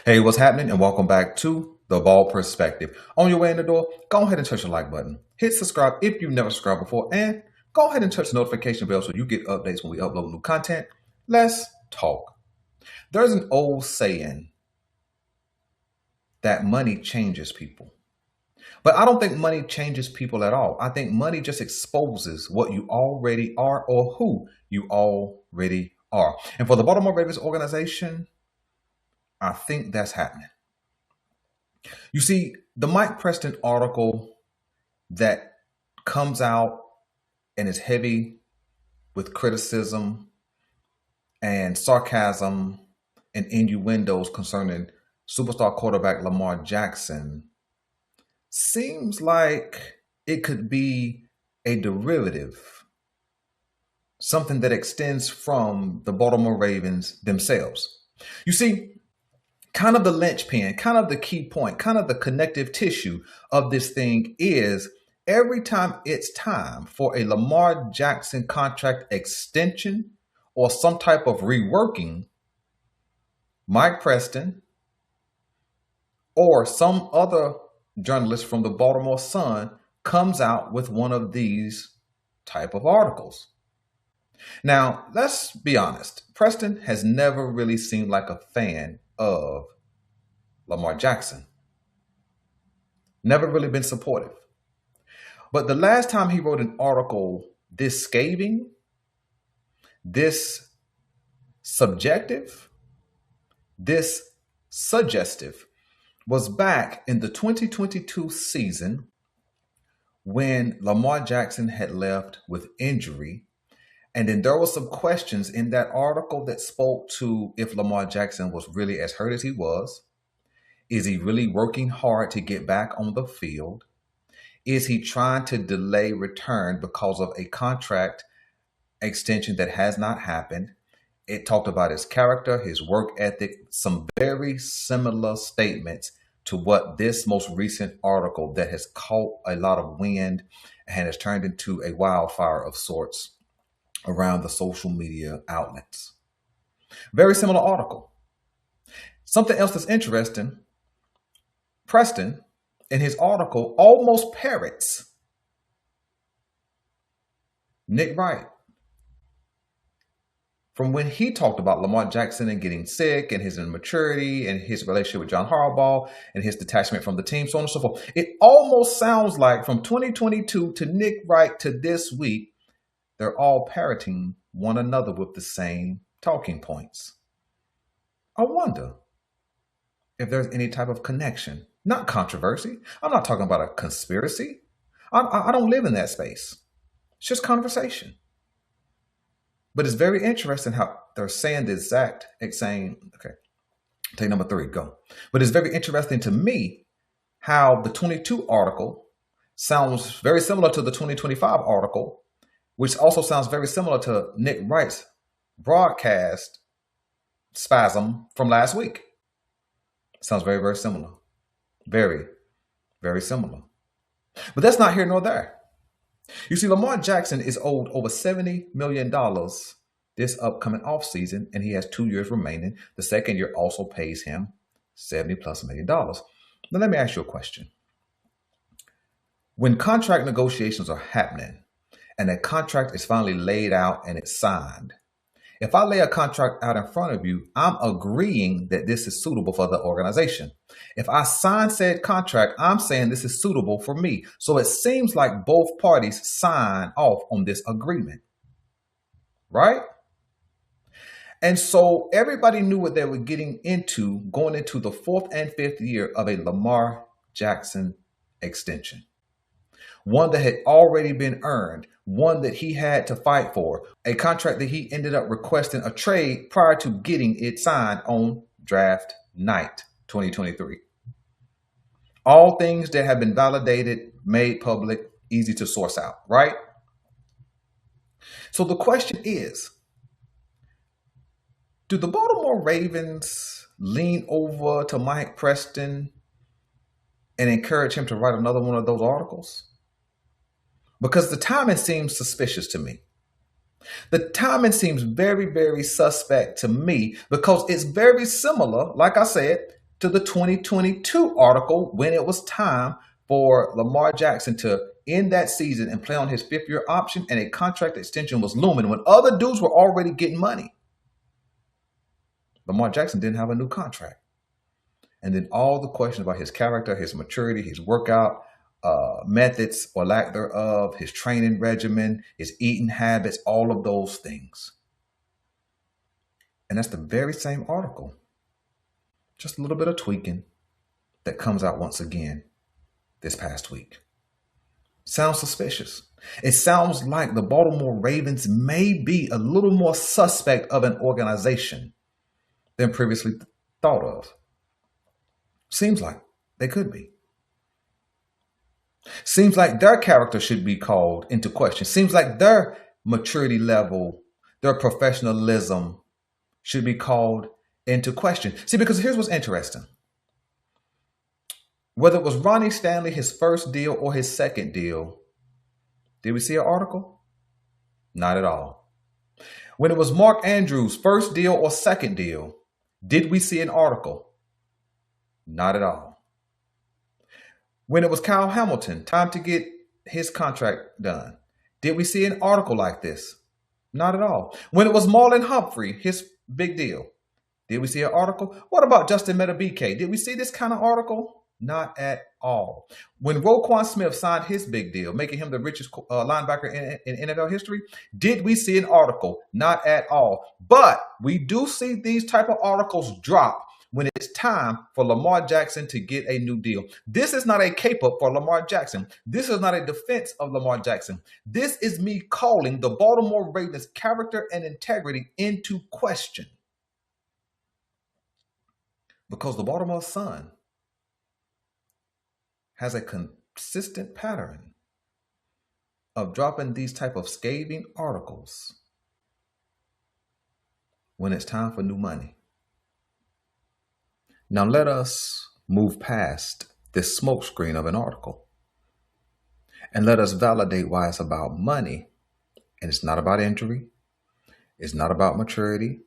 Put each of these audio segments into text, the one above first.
Hey, what's happening? And welcome back to The Ball Perspective. On your way in the door, go ahead and touch the like button. Hit subscribe if you've never subscribed before, and go ahead and touch the notification bell so you get updates when we upload new content. Let's talk. There's an old saying that money changes people. But I don't think money changes people at all. I think money just exposes what you already are or who you already are. And for the Baltimore Ravens organization, I think that's happening. You see, the Mike Preston article that comes out and is heavy with criticism and sarcasm and innuendos concerning superstar quarterback Lamar Jackson seems like it could be a derivative, something that extends from the Baltimore Ravens themselves. You see, kind of the linchpin, kind of the key point, kind of the connective tissue of this thing is every time it's time for a Lamar Jackson contract extension or some type of reworking, Mike Preston or some other journalist from the Baltimore Sun comes out with one of these type of articles. Now, let's be honest. Preston has never really seemed like a fan of Lamar Jackson. Never really been supportive. But the last time he wrote an article this scathing, this subjective, this suggestive was back in the 2022 season when Lamar Jackson had left with injury. And then there were some questions in that article that spoke to if Lamar Jackson was really as hurt as he was. Is he really working hard to get back on the field? Is he trying to delay return because of a contract extension that has not happened? It talked about his character, his work ethic, some very similar statements to what this most recent article that has caught a lot of wind and has turned into a wildfire of sorts around the social media outlets. Very similar article. Something else that's interesting, Preston, in his article, almost parrots Nick Wright from when he talked about Lamar Jackson and getting sick and his immaturity and his relationship with John Harbaugh and his detachment from the team, so on and so forth. It almost sounds like from 2022 to Nick Wright to this week, they're all parroting one another with the same talking points. I wonder if there's any type of connection, not controversy. I'm not talking about a conspiracy. I don't live in that space. It's just conversation. But it's very interesting how they're saying the exact same. Okay, take number 3, go. But it's very interesting to me how the 22 article sounds very similar to the 2025 article, which also sounds very similar to Nick Wright's broadcast spasm from last week. Sounds very, very similar. Very, very similar. But that's not here nor there. You see, Lamar Jackson is owed over $70 million this upcoming offseason, and he has 2 years remaining. The second year also pays him $70+ million. Now, let me ask you a question. When contract negotiations are happening and a contract is finally laid out and it's signed, if I lay a contract out in front of you, I'm agreeing that this is suitable for the organization. If I sign said contract, I'm saying this is suitable for me. So it seems like both parties sign off on this agreement, right? And so everybody knew what they were getting into going into the 4th and 5th year of a Lamar Jackson extension. One that had already been earned, one that he had to fight for, a contract that he ended up requesting a trade prior to getting it signed on draft night 2023. All things that have been validated, made public, easy to source out, right? So the question is, do the Baltimore Ravens lean over to Mike Preston and encourage him to write another one of those articles? Because the timing seems suspicious to me. The timing seems very, very suspect to me because it's very similar, like I said, to the 2022 article when it was time for Lamar Jackson to end that season and play on his fifth-year option, and a contract extension was looming when other dudes were already getting money. Lamar Jackson didn't have a new contract. And then all the questions about his character, his maturity, his workout methods or lack thereof, his training regimen, his eating habits, all of those things. And that's the very same article. Just a little bit of tweaking that comes out once again this past week. Sounds suspicious. It sounds like the Baltimore Ravens may be a little more suspect of an organization than previously thought of. Seems like they could be. Seems like their character should be called into question. Seems like their maturity level, their professionalism should be called into question. See, because here's what's interesting. Whether it was Ronnie Stanley, his first deal, or his second deal, did we see an article? Not at all. When it was Mark Andrews' first deal or second deal, did we see an article? Not at all. When it was Kyle Hamilton, time to get his contract done, did we see an article like this? Not at all. When it was Marlon Humphrey, his big deal, did we see an article? What about Justin Metabike? Did we see this kind of article? Not at all. When Roquan Smith signed his big deal, making him the richest linebacker in NFL history, did we see an article? Not at all. But we do see these type of articles drop when it's time for Lamar Jackson to get a new deal. This is not a cape up for Lamar Jackson. This is not a defense of Lamar Jackson. This is me calling the Baltimore Ravens' character and integrity into question. Because the Baltimore Sun has a consistent pattern of dropping these type of scathing articles when it's time for new money. Now let us move past this smokescreen of an article and let us validate why it's about money, and it's not about injury. It's not about maturity.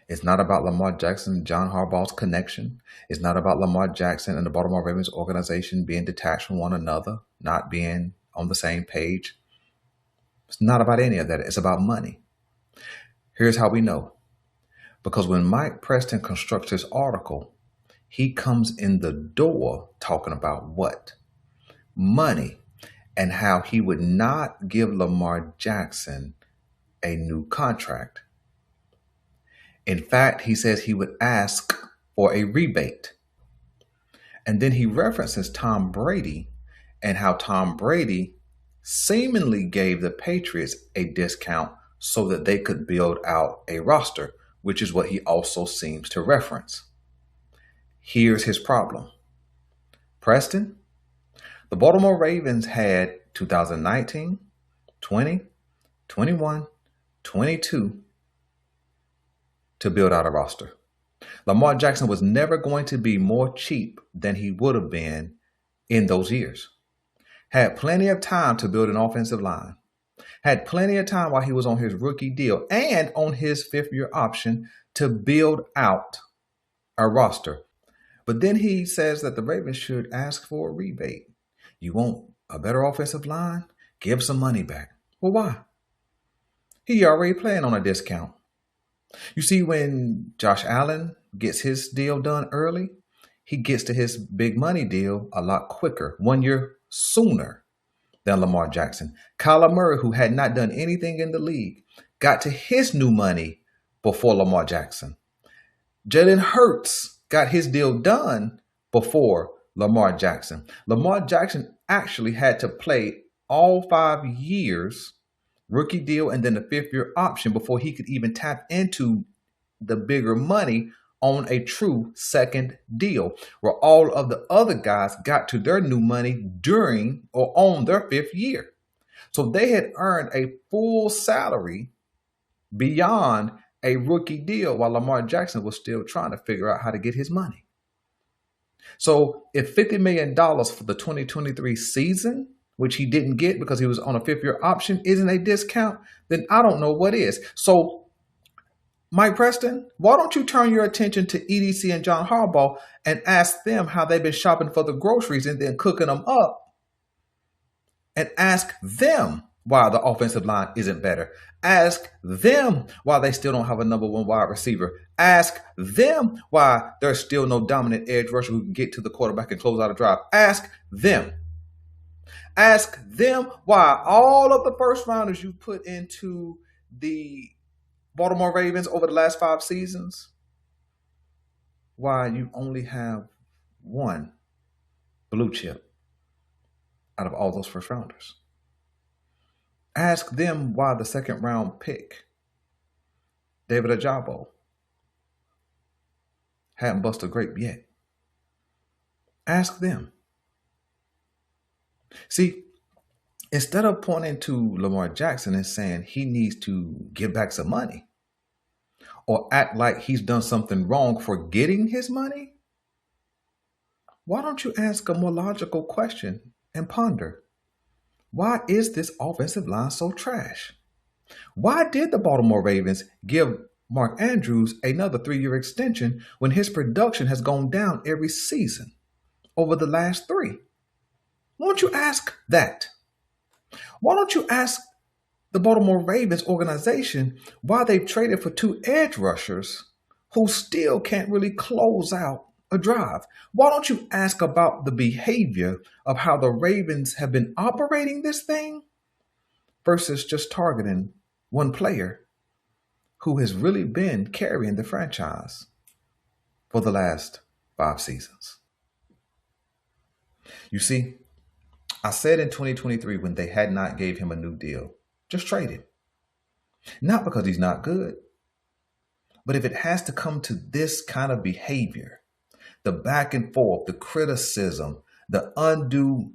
It's not about Lamar Jackson and John Harbaugh's connection. It's not about Lamar Jackson and the Baltimore Ravens organization being detached from one another, not being on the same page. It's not about any of that. It's about money. Here's how we know. Because when Mike Preston constructs his article, he comes in the door talking about what? Money, and how he would not give Lamar Jackson a new contract. In fact, he says he would ask for a rebate. And then he references Tom Brady and how Tom Brady seemingly gave the Patriots a discount so that they could build out a roster, which is what he also seems to reference. Here's his problem. Preston, the Baltimore Ravens had 2019, 20, 21, 22 to build out a roster. Lamar Jackson was never going to be more cheap than he would have been in those years. Had plenty of time to build an offensive line. Had plenty of time while he was on his rookie deal and on his fifth-year option to build out a roster. But then he says that the Ravens should ask for a rebate. You want a better offensive line? Give some money back. Well, why? He already playing on a discount. You see, when Josh Allen gets his deal done early, he gets to his big money deal a lot quicker, 1 year sooner than Lamar Jackson. Kyler Murray, who had not done anything in the league, got to his new money before Lamar Jackson. Jalen Hurts got his deal done before Lamar Jackson. Lamar Jackson actually had to play all 5 years, rookie deal, and then the fifth-year option before he could even tap into the bigger money on a true second deal, where all of the other guys got to their new money during or on their fifth year. So they had earned a full salary beyond a rookie deal while Lamar Jackson was still trying to figure out how to get his money. So if $50 million for the 2023 season, which he didn't get because he was on a fifth-year option, isn't a discount, then I don't know what is. So Mike Preston, why don't you turn your attention to EDC and John Harbaugh and ask them how they've been shopping for the groceries and then cooking them up, and ask them why the offensive line isn't better. Ask them why they still don't have a number one wide receiver. Ask them why there's still no dominant edge rusher who can get to the quarterback and close out a drive. Ask them. Ask them why all of the first rounders you put into the Baltimore Ravens over the last 5 seasons, why you only have one blue chip out of all those first rounders. Ask them why the second round pick, David Ajabo, hadn't busted a grape yet. Ask them. See, instead of pointing to Lamar Jackson and saying he needs to give back some money or act like he's done something wrong for getting his money, why don't you ask a more logical question and ponder, why is this offensive line so trash? Why did the Baltimore Ravens give Mark Andrews another 3-year extension when his production has gone down every season over the last 3? Why don't you ask that? Why don't you ask the Baltimore Ravens organization why they've traded for 2 edge rushers who still can't really close out a drive? Why don't you ask about the behavior of how the Ravens have been operating this thing versus just targeting one player who has really been carrying the franchise for the last 5 seasons? You see, I said in 2023 when they had not gave him a new deal, just trade him. Not because he's not good, but if it has to come to this kind of behavior, the back and forth, the criticism, the undue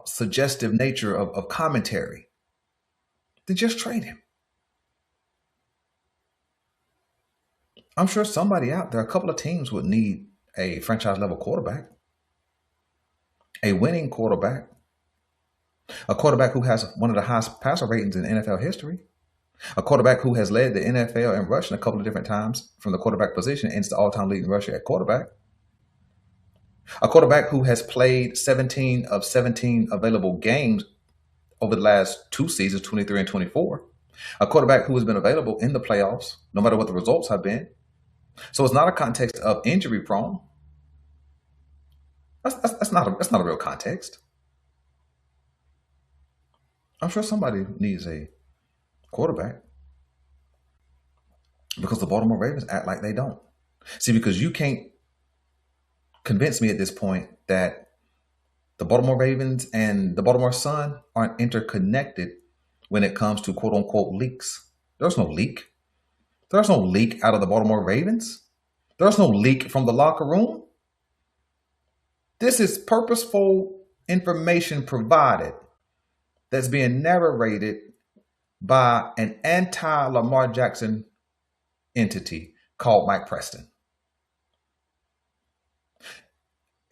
suggestive nature of commentary, then just trade him. I'm sure somebody out there, a couple of teams would need a franchise level quarterback, a winning quarterback, a quarterback who has one of the highest passer ratings in NFL history, a quarterback who has led the NFL in rushing a couple of different times from the quarterback position and is the all-time leading rusher at quarterback, a quarterback who has played 17 of 17 available games over the last 2 seasons, 23 and 24, a quarterback who has been available in the playoffs, no matter what the results have been. So it's not a context of injury prone. That's not a real context. I'm sure somebody needs a quarterback because the Baltimore Ravens act like they don't. See, because you can't convince me at this point that the Baltimore Ravens and the Baltimore Sun aren't interconnected when it comes to quote unquote leaks. There's no leak. There's no leak out of the Baltimore Ravens. There's no leak from the locker room. This is purposeful information provided that's being narrated by an anti-Lamar Jackson entity called Mike Preston.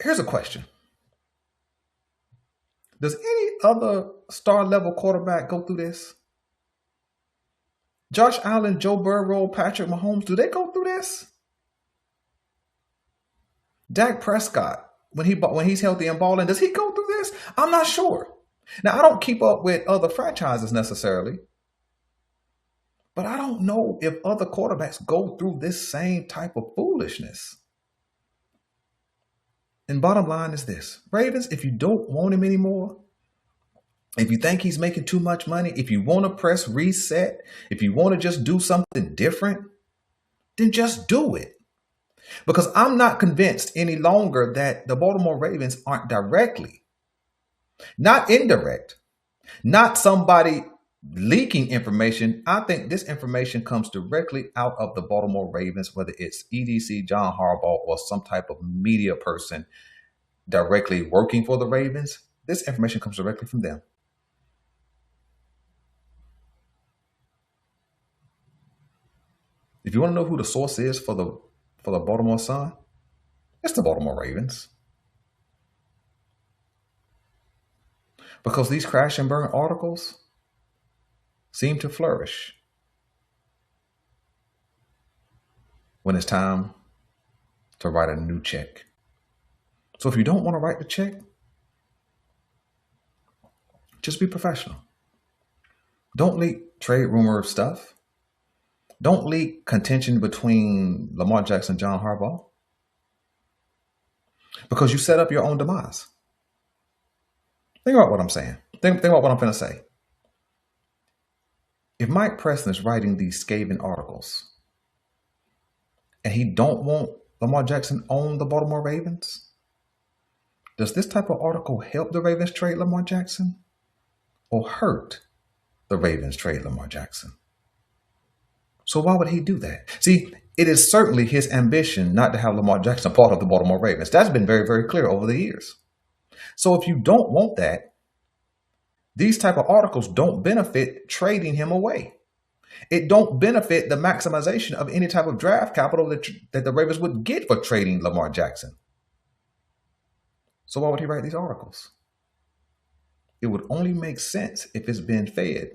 Here's a question. Does any other star-level quarterback go through this? Josh Allen, Joe Burrow, Patrick Mahomes, do they go through this? Dak Prescott, when he's healthy and balling, does he go through this? I'm not sure. Now, I don't keep up with other franchises necessarily, but I don't know if other quarterbacks go through this same type of foolishness. And bottom line is this. Ravens, if you don't want him anymore, if you think he's making too much money, if you want to press reset, if you want to just do something different, then just do it. Because I'm not convinced any longer that the Baltimore Ravens aren't directly, not indirect, not somebody leaking information. I think this information comes directly out of the Baltimore Ravens, whether it's EDC, John Harbaugh, or some type of media person directly working for the Ravens. This information comes directly from them. If you want to know who the source is for the Baltimore Sun, it's the Baltimore Ravens. Because these crash and burn articles seem to flourish when it's time to write a new check. So if you don't want to write the check, just be professional. Don't leak trade rumor stuff. Don't leak contention between Lamar Jackson and John Harbaugh, because you set up your own demise. Think about what I'm saying. Think about what I'm going to say. If Mike Preston is writing these scathing articles and he don't want Lamar Jackson on the Baltimore Ravens, does this type of article help the Ravens trade Lamar Jackson or hurt the Ravens trade Lamar Jackson? So why would he do that? See, it is certainly his ambition not to have Lamar Jackson part of the Baltimore Ravens. That's been very, very clear over the years. So if you don't want that, these type of articles don't benefit trading him away. It don't benefit the maximization of any type of draft capital that the Ravens would get for trading Lamar Jackson. So why would he write these articles? It would only make sense if it's been fed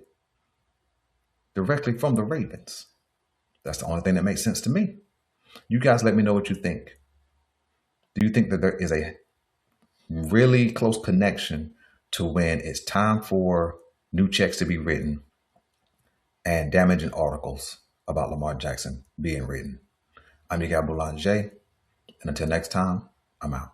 directly from the Ravens. That's the only thing that makes sense to me. You guys let me know what you think. Do you think that there is a really close connection to when it's time for new checks to be written and damaging articles about Lamar Jackson being written? I'm your guy Boulanger, and until next time, I'm out.